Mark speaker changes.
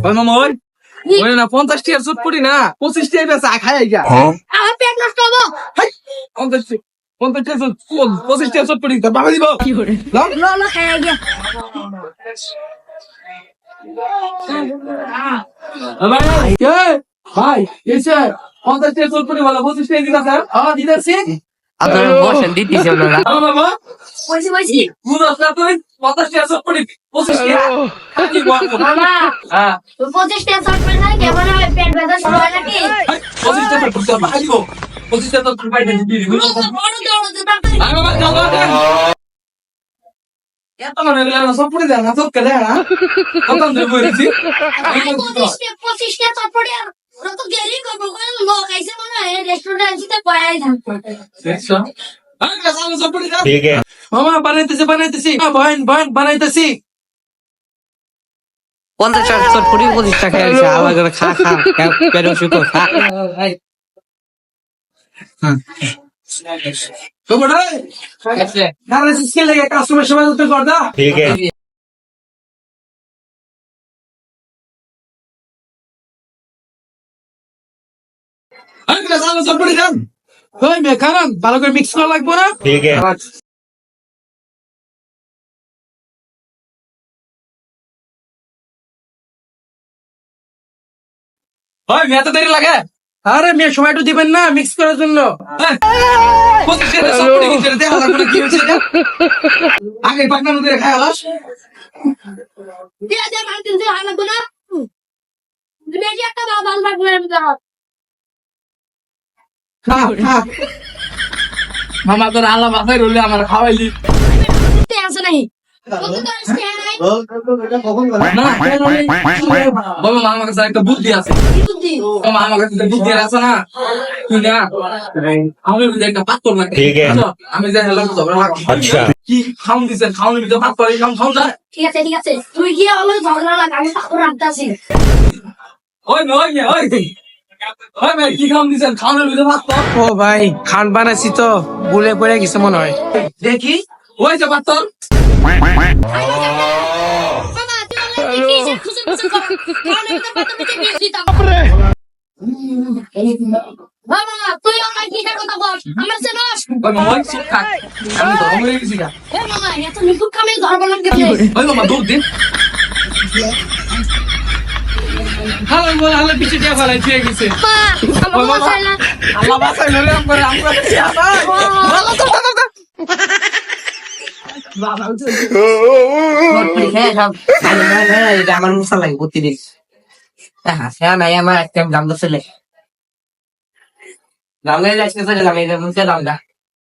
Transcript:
Speaker 1: ওই মামা ওই ওই না 50 টাকার সুট পড়ি না 25 টাকা বেচা খাই আইগা
Speaker 2: আমার পেট নষ্ট হবো।
Speaker 1: 50 টাকা 25 টাকা সুট পড়ি তোর বাবা দিব কি করে
Speaker 2: লো খাই গিয়া।
Speaker 1: ভাই ভাই এসে 50 টাকা সুট পড়ি বলা 25 টাকা দিতা স্যার দিতাছি
Speaker 3: আপনারা বসেন দিতেছি আপনারা।
Speaker 1: মামা
Speaker 2: বসি
Speaker 1: বুঝছ না তুই 50 টাকা সুট পড়ি 25 টাকা কি বলবো
Speaker 2: মামা
Speaker 1: হ্যাঁ
Speaker 2: 25 টাকা শর্ট করে না কেমন হবে পেট ব্যথা শুরু হয় নাকি?
Speaker 1: 25 টাকা পড়ি তোর বাবা দিব 25 টাকা তোর ভাই দিবি
Speaker 2: বড় দৌড় তাড়াতাড়ি।
Speaker 1: আরে বাবা যাও এত মানে সব পড়ে দেয় না চোখ কেটে না কত ধরে বলেছি
Speaker 2: 25 টাকা শর্ট করে আর ওরা তো গেলি করবো লোক আইছে মনে হয় রেস্টুরেন্টে পয়াই থাকবে।
Speaker 1: ঠিক আছে মামা বানাইতেছি বানাইতেছি
Speaker 3: 50 টাকা শর্ট পড়ি 25 টাকা আছে আবার করে খা পেট অসুখ খা।
Speaker 1: কাস্টমার সেবা করতে করদা
Speaker 4: ठीक है
Speaker 1: খারান ভালো করে মিক্স করা লাগবো না
Speaker 4: ठीक है
Speaker 1: মেয়েতে দেরি লাগে আরে মেয়ে সময় একটু দিবেন না মিক্স করার জন্য আগে পাকনা নদীরে খাই আলাস
Speaker 2: দে মান দিন দে হালা গুনা মেজি একটা বাল বাল করে দাও।
Speaker 1: মামা তোর আল্লাহ মাথায় রইলে আমার খাওয়াইলি
Speaker 2: তে আছে নাই কত তো আছে নাই
Speaker 1: না বাবা মামার কাছে একটা বুদ্ধি আছে
Speaker 2: কি বুদ্ধি
Speaker 1: আমার কাছে একটা বুদ্ধি আছে না তুই না আমি একটা পাত্তর না
Speaker 4: ठीक है
Speaker 1: আমি যাই হলাম
Speaker 4: अच्छा
Speaker 1: কি খাউন দিছেন খাউনের ভিতরে পাত্তর খাউন যায়
Speaker 2: ঠিক আছে তুই গিয়ে হলো ঝগড়া লাগ আমি পাথর রাখতাছি।
Speaker 1: ওই ভাই কি খাউন দিছেন খাউনের ভিতরে পাত্তর
Speaker 5: ও ভাই খান বানাইছি তো ভুলে পড়ে গেছে মনে হয়।
Speaker 1: দেখি ওই যে পাত্তর
Speaker 2: মামা তুই বলে কি যে খুশি খুশি কর কারণ একটা পাথর মিটে গিয়ে দিতাম। মামা তুই আমার কি কথা বল আমার জানোস
Speaker 1: ওই মামা ওই চুপ থাক আমি তো মরে গেছি গা
Speaker 2: এ মামা এত নিকুট কামে ধরব লাগে
Speaker 1: ওই মামা দৌড় দিন হালে পিছিয়ে দিয়ে ফেলাই দিয়ে গেছে
Speaker 2: আমার মামা চাইলা
Speaker 1: আল্লাহ বাসায় নলে আমরা
Speaker 3: আমার মশা লাগে প্রতিদিন হ্যাঁ নাই আমার একটা দাম ছেলে দাম যাচ্ছে দাম মুখে দাম দা